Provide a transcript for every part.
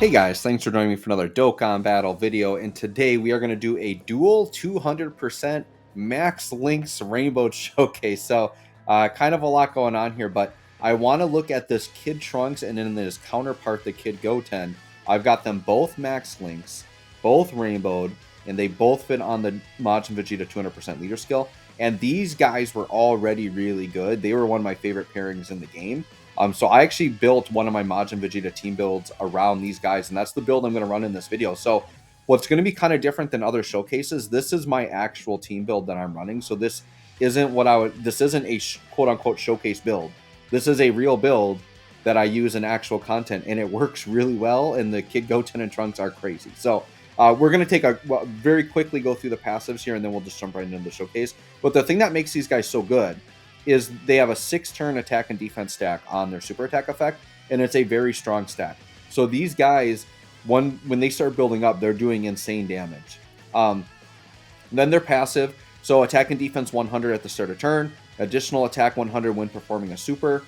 Hey guys, thanks for joining me for another Dokkan Battle video, and today we are going to do a dual 200% Max Links Rainbow Showcase. So, kind of a lot going on here, but I want to look at this Kid Trunks and then his counterpart, the Kid Goten. I've got them both Max Links, both Rainbowed, and they both fit on the Majin Vegeta 200% leader skill. And these guys were already really good. They were one of my favorite pairings in the game. So I actually built one of my Majin Vegeta team builds around these guys, and that's the build I'm going to run in this video. So what's going to be kind of different than other showcases, this is my actual team build that I'm running. So this isn't this isn't a quote unquote showcase build. This is a real build that I use in actual content, and it works really well, and the Kid Goten and Trunks are crazy. So we're going to take very quickly go through the passives here, and then we'll just jump right into the showcase. But the thing that makes these guys so good is they have a 6-turn attack and defense stack on their super attack effect, and it's a very strong stack. So these guys, when they start building up, they're doing insane damage. Then their passive, so attack and defense 100 at the start of turn, additional attack 100 when performing a super,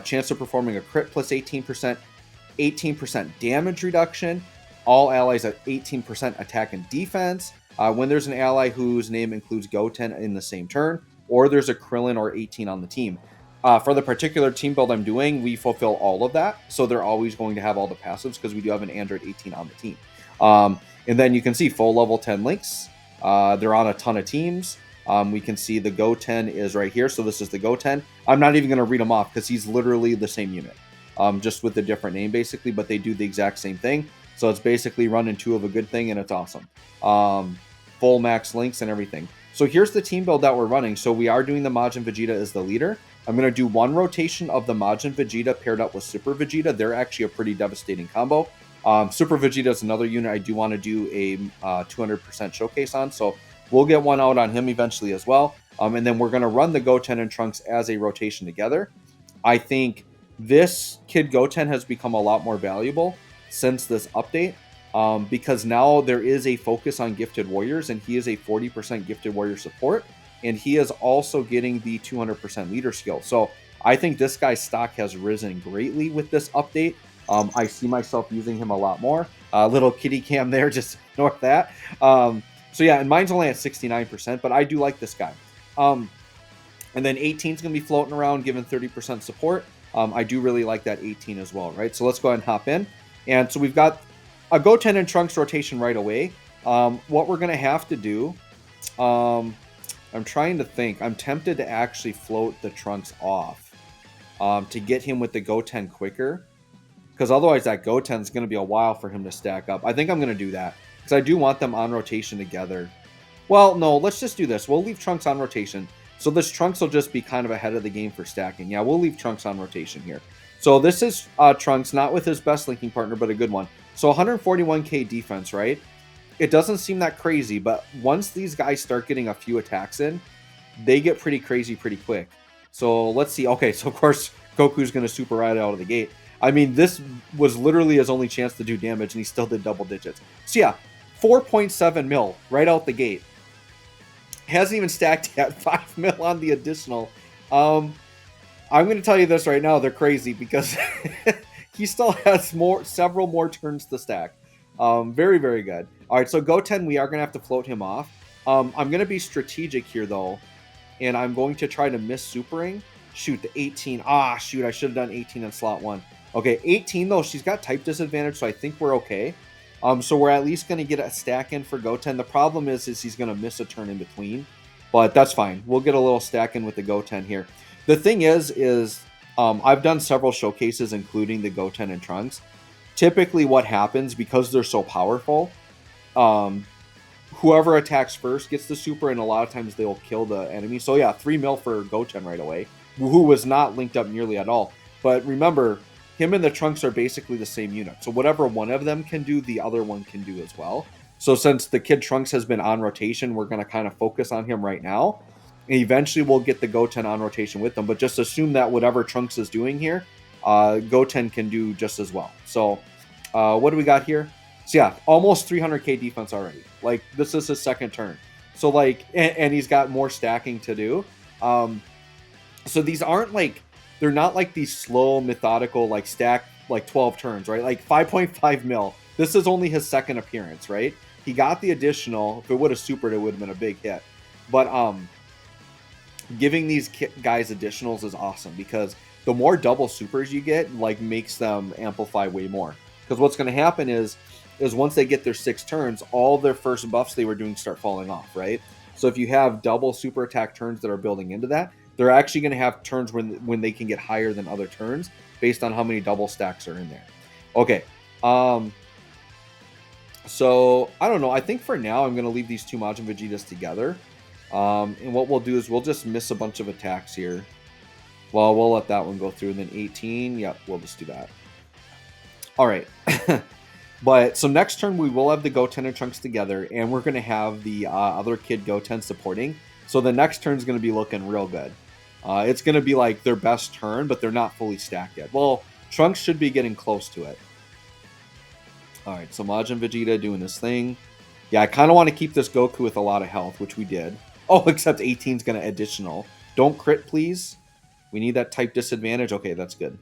chance of performing a crit plus 18%, 18% damage reduction, all allies at 18% attack and defense. When there's an ally whose name includes Goten in the same turn, or there's a Krillin or 18 on the team. For the particular team build I'm doing, we fulfill all of that. So they're always going to have all the passives because we do have an Android 18 on the team. And then you can see full level 10 links. They're on a ton of teams. We can see the Goten is right here. So this is the Goten. I'm not even going to read him off because he's literally the same unit, just with a different name basically, but they do the exact same thing. So it's basically running two of a good thing, and it's awesome. Full max links and everything. So here's the team build that we're running. So we are doing the Majin Vegeta as the leader. I'm going to do one rotation of the Majin Vegeta paired up with Super Vegeta. They're actually a pretty devastating combo. Super Vegeta is another unit I do want to do a 200% showcase on. So we'll get one out on him eventually as well. And then we're going to run the Goten and Trunks as a rotation together. I think this Kid Goten has become a lot more valuable since this update. Because now there is a focus on Gifted Warriors, and he is a 40% Gifted Warrior support, and he is also getting the 200% leader skill. So I think this guy's stock has risen greatly with this update. I see myself using him a lot more. Little kitty cam there, just ignore that. So yeah, and mine's only at 69%, but I do like this guy. And then 18 is going to be floating around, giving 30% support. I do really like that 18 as well, right? So let's go ahead and hop in. And so we've got a Goten and Trunks rotation right away. What we're going to have to do, I'm trying to think. I'm tempted to actually float the Trunks off to get him with the Goten quicker. Because otherwise that Goten's going to be a while for him to stack up. I think I'm going to do that. Because I do want them on rotation together. Well, no, let's just do this. We'll leave Trunks on rotation. So this Trunks will just be kind of ahead of the game for stacking. Yeah, we'll leave Trunks on rotation here. So this is Trunks, not with his best linking partner, but a good one. So 141k defense, right? It doesn't seem that crazy, but once these guys start getting a few attacks in, they get pretty crazy pretty quick. So let's see. Okay, so of course, Goku's going to super right out of the gate. I mean, this was literally his only chance to do damage, and he still did double digits. So yeah, 4.7 mil right out the gate. Hasn't even stacked yet, 5 mil on the additional. I'm going to tell you this right now, they're crazy because he still has several more turns to stack. Very, very good. All right, so Goten, we are going to have to float him off. I'm going to be strategic here, though, and I'm going to try to miss supering. Shoot, the 18. Ah, shoot, I should have done 18 in slot 1. Okay, 18, though, she's got type disadvantage, so I think we're okay. So we're at least going to get a stack in for Goten. The problem is he's going to miss a turn in between, but that's fine. We'll get a little stack in with the Goten here. The thing is I've done several showcases, including the Goten and Trunks. Typically what happens, because they're so powerful, whoever attacks first gets the super, and a lot of times they'll kill the enemy. So yeah, 3 mil for Goten right away, who was not linked up nearly at all. But remember, him and the Trunks are basically the same unit. So whatever one of them can do, the other one can do as well. So since the Kid Trunks has been on rotation, we're going to kind of focus on him right now. And eventually we'll get the Goten on rotation with them, but just assume that whatever Trunks is doing here, Goten can do just as well. So what do we got here? So yeah, almost 300k defense already. Like, this is his second turn. So like, and he's got more stacking to do. So these aren't like, they're not like these slow, methodical, like stack like 12 turns, right? Like 5.5 mil. This is only his second appearance, right? He got the additional. If it would have supered, it would have been a big hit. But giving these guys additionals is awesome because the more double supers you get, like, makes them amplify way more. Because what's going to happen is once they get their 6 turns, all their first buffs they were doing start falling off, right? So if you have double super attack turns that are building into that, they're actually going to have turns when they can get higher than other turns based on how many double stacks are in there. Okay. So I don't know. I think for now I'm going to leave these two Majin Vegetas together. And what we'll do is we'll just miss a bunch of attacks here. Well, we'll let that one go through. And then 18. Yep, we'll just do that. All right. But so next turn we will have the Goten and Trunks together, and we're going to have the other kid Goten supporting. So the next turn is going to be looking real good. It's going to be like their best turn, but they're not fully stacked yet. Well, Trunks should be getting close to it. All right, so Majin Vegeta doing this thing. Yeah, I kind of want to keep this Goku with a lot of health, which we did. Oh, except 18 is going to additional. Don't crit, please. We need that type disadvantage. Okay, that's good.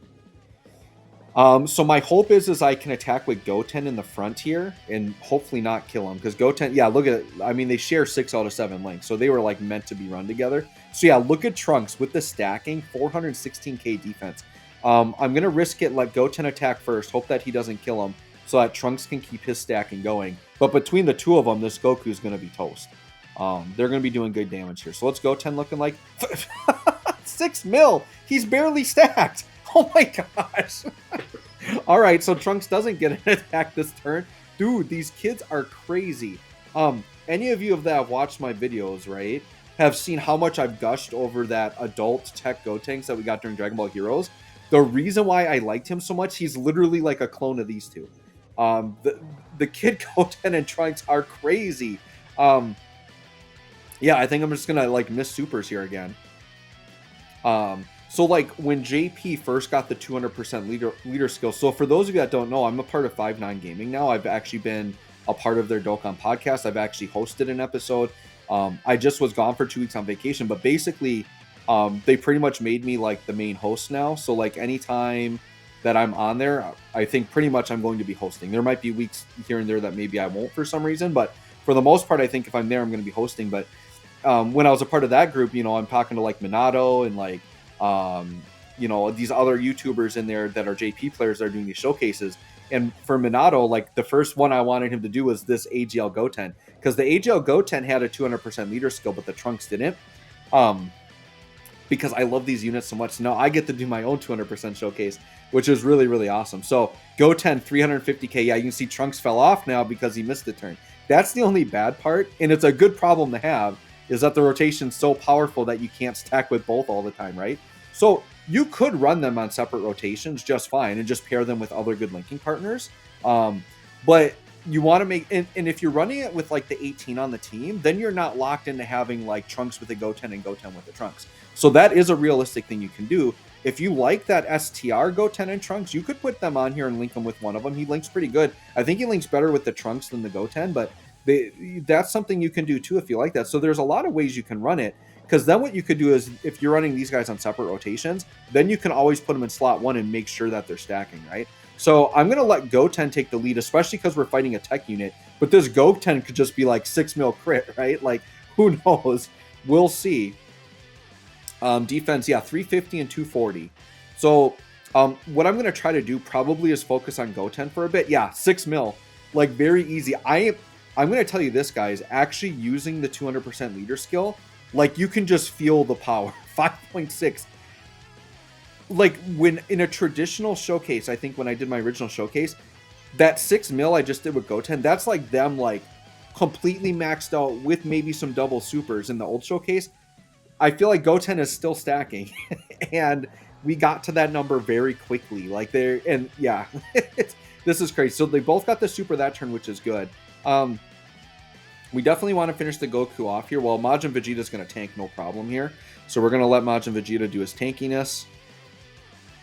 So my hope is I can attack with Goten in the front here and hopefully not kill him. Because Goten, yeah, look at it. I mean, they share 6 out of 7 links. So they were like meant to be run together. So yeah, look at Trunks with the stacking, 416k defense. I'm going to risk it, let Goten attack first, hope that he doesn't kill him, so that Trunks can keep his stacking going. But between the two of them, this Goku is going to be toast. They're going to be doing good damage here. So what's Goten looking like? 6 mil! He's barely stacked! Oh my gosh! Alright, so Trunks doesn't get an attack this turn. Dude, these kids are crazy. Any of you that have watched my videos, right, have seen how much I've gushed over that adult tech Gotenks that we got during Dragon Ball Heroes. The reason why I liked him so much, he's literally like a clone of these two. The kid Goten and Trunks are crazy. Yeah, I think I'm just gonna like miss supers here again. So like when JP first got the 200% leader skill. So for those of you that don't know, I'm a part of 5-9 Gaming now. I've actually been a part of their Dokkan podcast. I've actually hosted an episode. I just was gone for 2 weeks on vacation, but basically they pretty much made me like the main host now. So like anytime that I'm on there, I think pretty much I'm going to be hosting. There might be weeks here and there that maybe I won't for some reason, but for the most part, I think if I'm there, I'm going to be hosting. But when I was a part of that group, you know, I'm talking to like Minato and like, you know, these other YouTubers in there that are JP players that are doing these showcases. And for Minato, like the first one I wanted him to do was this AGL Goten, because the AGL Goten had a 200% leader skill, but the Trunks didn't. Because I love these units so much. Now I get to do my own 200% showcase, which is really, really awesome. So Goten 350k. Yeah, you can see Trunks fell off now because he missed the turn. That's the only bad part, and it's a good problem to have, is that the rotation's so powerful that you can't stack with both all the time, right? So you could run them on separate rotations just fine and just pair them with other good linking partners. But you want to make, and if you're running it with like the 18 on the team, then you're not locked into having like Trunks with the Goten and Goten with the Trunks. So that is a realistic thing you can do. If you like that STR Goten and Trunks, you could put them on here and link them with one of them. He links pretty good. I think he links better with the Trunks than the Goten, but that's something you can do too if you like that. So there's a lot of ways you can run it, because then what you could do is if you're running these guys on separate rotations, then you can always put them in slot 1 and make sure that they're stacking, right? So I'm going to let Goten take the lead, especially because we're fighting a tech unit. But this Goten could just be like 6 mil crit, right? Like, who knows? We'll see. Defense, yeah, 350 and 240. So what I'm going to try to do probably is focus on Goten for a bit. Yeah, 6 mil. Like, very easy. I'm going to tell you this, guys. Actually using the 200% leader skill, like, you can just feel the power. 5.6. Like, when in a traditional showcase, I think when I did my original showcase, that 6 mil I just did with Goten, that's like them, like, completely maxed out with maybe some double supers in the old showcase. I feel like Goten is still stacking, and we got to that number very quickly. Like, they're, and yeah, this is crazy. So they both got the super that turn, which is good. We definitely want to finish the Goku off here. Well, Majin Vegeta is going to tank, no problem here. So we're going to let Majin Vegeta do his tankiness.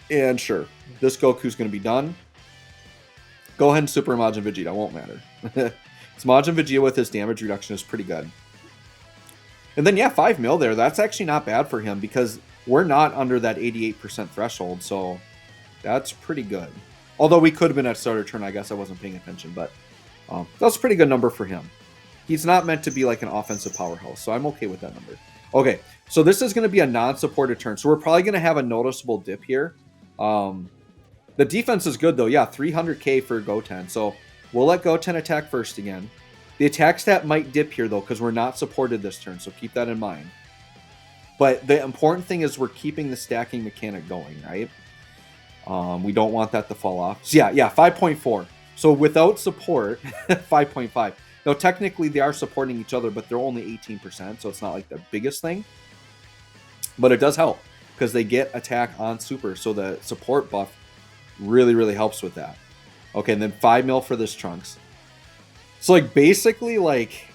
And sure, this Goku's going to be done. Go ahead and super Majin Vegeta. It won't matter. It's Majin Vegeta with his damage reduction is pretty good. And then, yeah, 5 mil there. That's actually not bad for him because we're not under that 88% threshold. So that's pretty good. Although we could have been at starter turn, I guess I wasn't paying attention, but that's a pretty good number for him. He's not meant to be like an offensive powerhouse, so I'm okay with that number. Okay, so this is going to be a non-supported turn, so we're probably going to have a noticeable dip here. The defense is good, though. Yeah, 300k for Goten, so we'll let Goten attack first again. The attack stat might dip here, though, because we're not supported this turn, so keep that in mind. But the important thing is we're keeping the stacking mechanic going, right? We don't want that to fall off. So yeah, 5.4. So without support, 5.5. Now, technically, they are supporting each other, but they're only 18%, so it's not like the biggest thing. But it does help, because they get attack on super, so the support buff really, really helps with that. Okay, and then 5 mil for this Trunks. So, like, basically, like,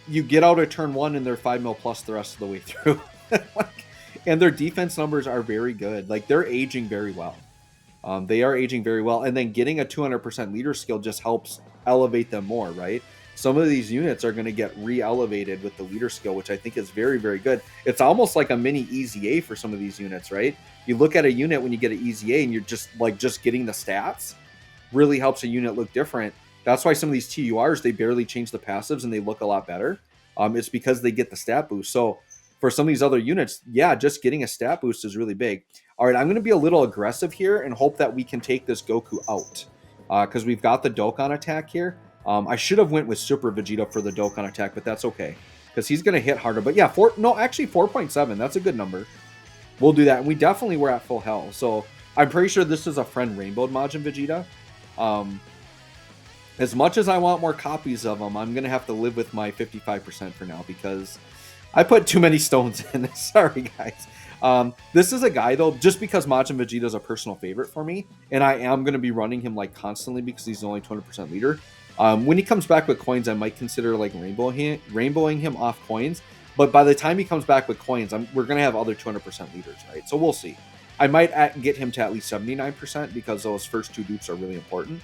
you get out of turn 1 and they're 5 mil plus the rest of the way through. And their defense numbers are very good. Like, they're aging very well. They are aging very well. And then getting a 200% leader skill just helps elevate them more, right? Some of these units are going to get re-elevated with the leader skill, which I think is very, very good. It's almost like a mini EZA for some of these units, right? You look at a unit when you get an EZA and you're just getting the stats really helps a unit look different. That's why some of these TURs, they barely change the passives and they look a lot better. It's because they get the stat boost. So for some of these other units, yeah, just getting a stat boost is really big. All right, I'm going to be a little aggressive here and hope that we can take this Goku out because we've got the Dokkan attack here. I should have went with Super Vegeta for the Dokkan attack, but that's okay because he's going to hit harder. But yeah, 4.7. That's a good number. We'll do that. And we definitely were at full health. So I'm pretty sure this is a friend Rainbow Majin Vegeta. As much as I want more copies of them, I'm going to have to live with my 55% for now because I put too many stones in. Sorry, guys. This is a guy, though, just because Majin Vegeta is a personal favorite for me, and I am going to be running him like constantly because he's only 20% leader. When he comes back with coins, I might consider like rainbowing him off coins. But by the time he comes back with coins, we're going to have other 200% leaders, right? So we'll see. I might get him to at least 79% because those first 2 dupes are really important.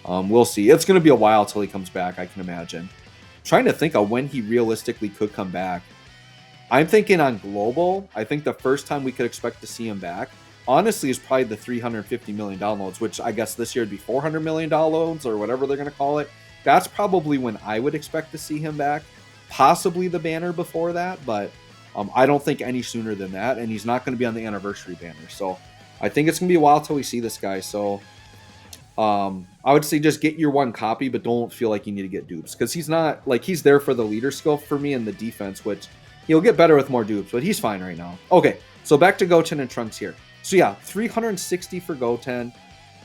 We'll see. It's going to be a while till he comes back, I can imagine. I'm trying to think of when he realistically could come back. I'm thinking on global, I think the first time we could expect to see him back, honestly, is probably the 350 million downloads, which I guess this year would be 400 million downloads or whatever they're going to call it. That's probably when I would expect to see him back. Possibly the banner before that, but I don't think any sooner than that, and he's not going to be on the anniversary banner. So I think it's going to be a while till we see this guy. So I would say just get your 1 copy, but don't feel like you need to get dupes because he's not like he's there for the leader skill for me and the defense, which he'll get better with more dupes, but he's fine right now. Okay, so back to Goten and Trunks here. So yeah, 360 for Goten,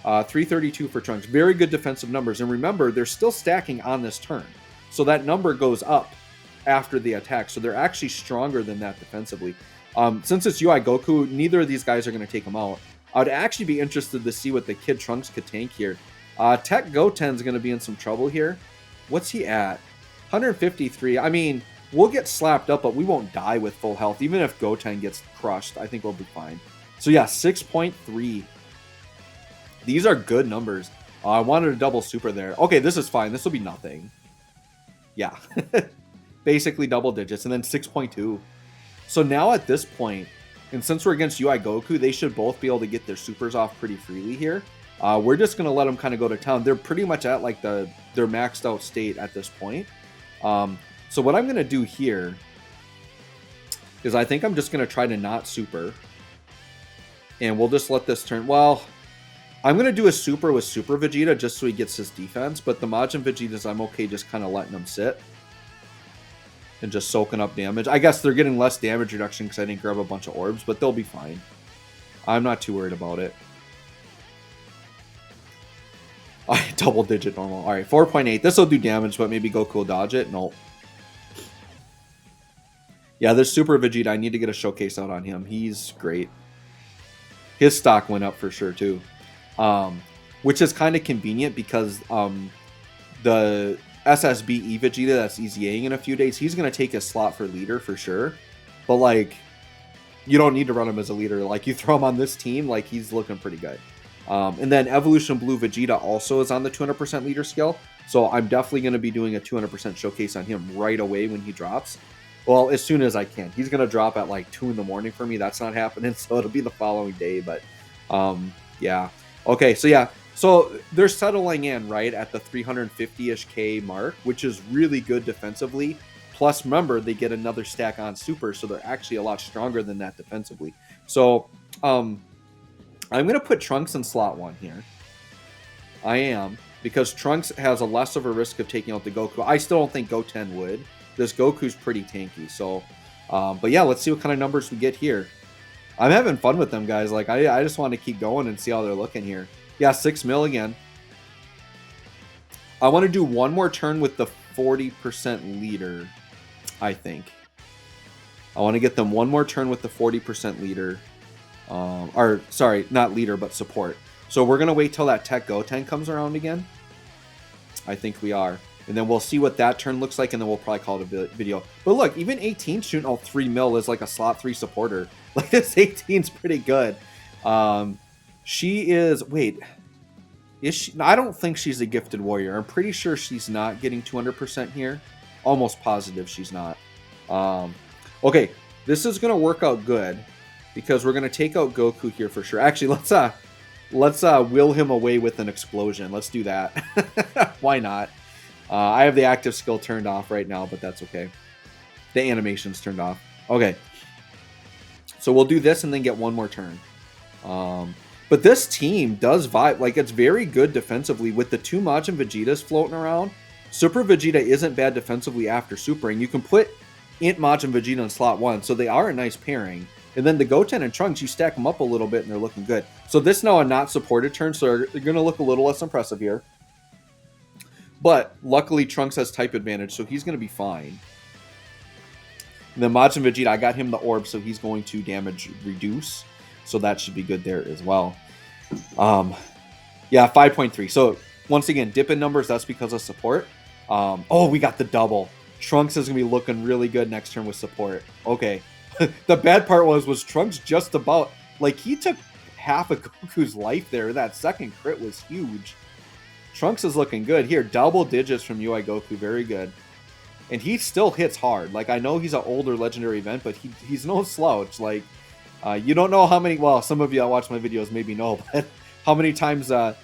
332 for Trunks. Very good defensive numbers. And remember, they're still stacking on this turn. So that number goes up after the attack. So they're actually stronger than that defensively. Since it's UI Goku, neither of these guys are going to take him out. I'd actually be interested to see what the Kid Trunks could tank here. Tech Goten's going to be in some trouble here. What's he at? 153. I mean, we'll get slapped up, but we won't die with full health. Even if Goten gets crushed, I think we'll be fine. So yeah, 6.3. These are good numbers. I wanted a double super there. Okay, this is fine. This will be nothing. Yeah. Basically double digits. And then 6.2. So now at this point, and since we're against UI Goku, they should both be able to get their supers off pretty freely here. We're just going to let them kind of go to town. They're pretty much at like their maxed out state at this point. So what I'm going to do here is I think I'm just going to try to not super. And we'll just let this turn. Well, I'm going to do a super with Super Vegeta just so he gets his defense. But the Majin Vegetas, I'm okay just kind of letting them sit. And just soaking up damage. I guess they're getting less damage reduction because I didn't grab a bunch of orbs. But they'll be fine. I'm not too worried about it. Double digit normal. Alright, 4.8. This will do damage, but maybe Goku will dodge it. Nope. Yeah, this Super Vegeta, I need to get a showcase out on him. He's great. His stock went up for sure, too. Which is kind of convenient because the SSB Vegeta that's EZAing in a few days, he's going to take a slot for leader for sure. But, like, you don't need to run him as a leader. Like, you throw him on this team, like, he's looking pretty good. And then Evolution Blue Vegeta also is on the 200% leader skill. So I'm definitely going to be doing a 200% showcase on him right away when he drops. Well, as soon as I can. He's going to drop at like 2 in the morning for me. That's not happening. So it'll be the following day. But yeah. Okay, so yeah. So they're settling in, right, at the 350-ish K mark, which is really good defensively. Plus, remember, they get another stack on super, so they're actually a lot stronger than that defensively. So I'm going to put Trunks in slot 1 here. I am, because Trunks has a less of a risk of taking out the Goku. I still don't think Goten would. This Goku's pretty tanky. So, but yeah, let's see what kind of numbers we get here. I'm having fun with them, guys. Like, I just want to keep going and see how they're looking here. Yeah, 6 mil again. I want to do one more turn with the 40% leader, I think. I want to get them one more turn with the 40% leader. Or, sorry, not leader, but support. So we're going to wait till that Tech Goten comes around again. I think we are. And then we'll see what that turn looks like, and then we'll probably call it a video. But look, even 18 shooting out 3 mil is like a slot 3 supporter. Like, this 18's pretty good. She is... Wait. Is she? I don't think she's a gifted warrior. I'm pretty sure she's not getting 200% here. Almost positive she's not. Okay, this is going to work out good because we're going to take out Goku here for sure. Actually, let's will him away with an explosion. Let's do that. Why not? I have the active skill turned off right now, but that's okay. The animation's turned off. Okay. So we'll do this and then get one more turn. But this team does vibe. Like, it's very good defensively with the 2 Majin Vegetas floating around. Super Vegeta isn't bad defensively after supering. You can put Int Majin Vegeta in slot 1, so they are a nice pairing. And then the Goten and Trunks, you stack them up a little bit and they're looking good. So this now a not supported turn, so they're going to look a little less impressive here. But luckily Trunks has type advantage, so he's going to be fine. And then Majin Vegeta, I got him the orb, so he's going to damage reduce. So that should be good there as well. Yeah, 5.3. So once again, dip in numbers, that's because of support. Oh, we got the double. Trunks is going to be looking really good next turn with support. Okay. The bad part was Trunks just about... Like, he took half of Goku's life there. That second crit was huge. Trunks is looking good. Here, double digits from UI Goku. Very good. And he still hits hard. Like, I know he's an older legendary event, but he's no slouch. Like, you don't know how many... Well, some of you that watch my videos maybe know, but how many times a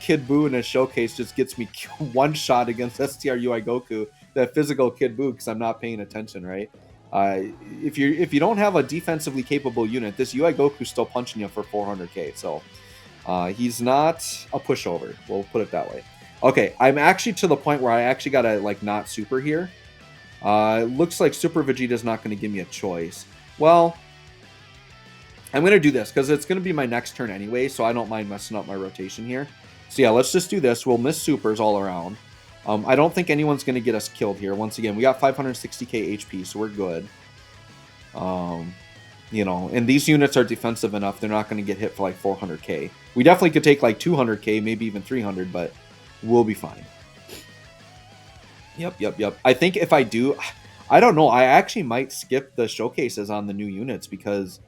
Kid Buu in a showcase just gets me one shot against STR UI Goku, that physical Kid Buu, because I'm not paying attention, right? If you don't have a defensively capable unit, this UI Goku's still punching you for 400k, so he's not a pushover. We'll put it that way. Okay, I'm actually to the point where I actually gotta like not super here. Looks like Super Vegeta's not going to give me a choice. Well, I'm going to do this because it's going to be my next turn anyway, so I don't mind messing up my rotation here. So yeah, let's just do this. We'll miss supers all around. I don't think anyone's going to get us killed here. Once again, we got 560k HP, so we're good. You know, and these units are defensive enough. They're not going to get hit for like 400k. We definitely could take like 200k, maybe even 300, but we'll be fine. Yep. I think if I do, I don't know. I actually might skip the showcases on the new units because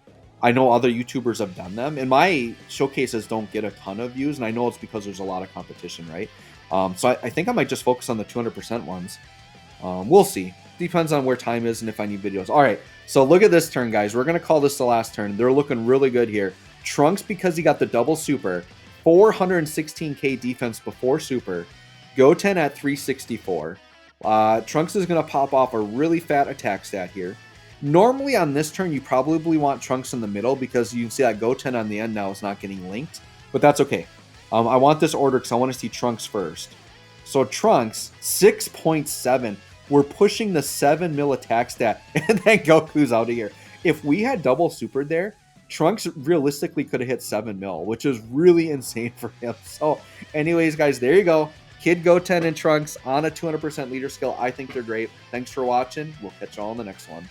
I know other YouTubers have done them, and my showcases don't get a ton of views, and I know it's because there's a lot of competition, right? So I think I might just focus on the 200% ones. We'll see. Depends on where time is and if I need videos. All right, so look at this turn, guys. We're going to call this the last turn. They're looking really good here. Trunks, because he got the double super, 416k defense before super. Goten at 364. Trunks is going to pop off a really fat attack stat here. Normally on this turn, you probably want Trunks in the middle because you can see that Goten on the end now is not getting linked, but that's okay. I want this order because I want to see Trunks first. So Trunks, 6.7. We're pushing the 7 mil attack stat, and then Goku's out of here. If we had double supered there, Trunks realistically could have hit 7 mil, which is really insane for him. So anyways, guys, there you go. Kid Goten and Trunks on a 200% leader skill. I think they're great. Thanks for watching. We'll catch you all in the next one.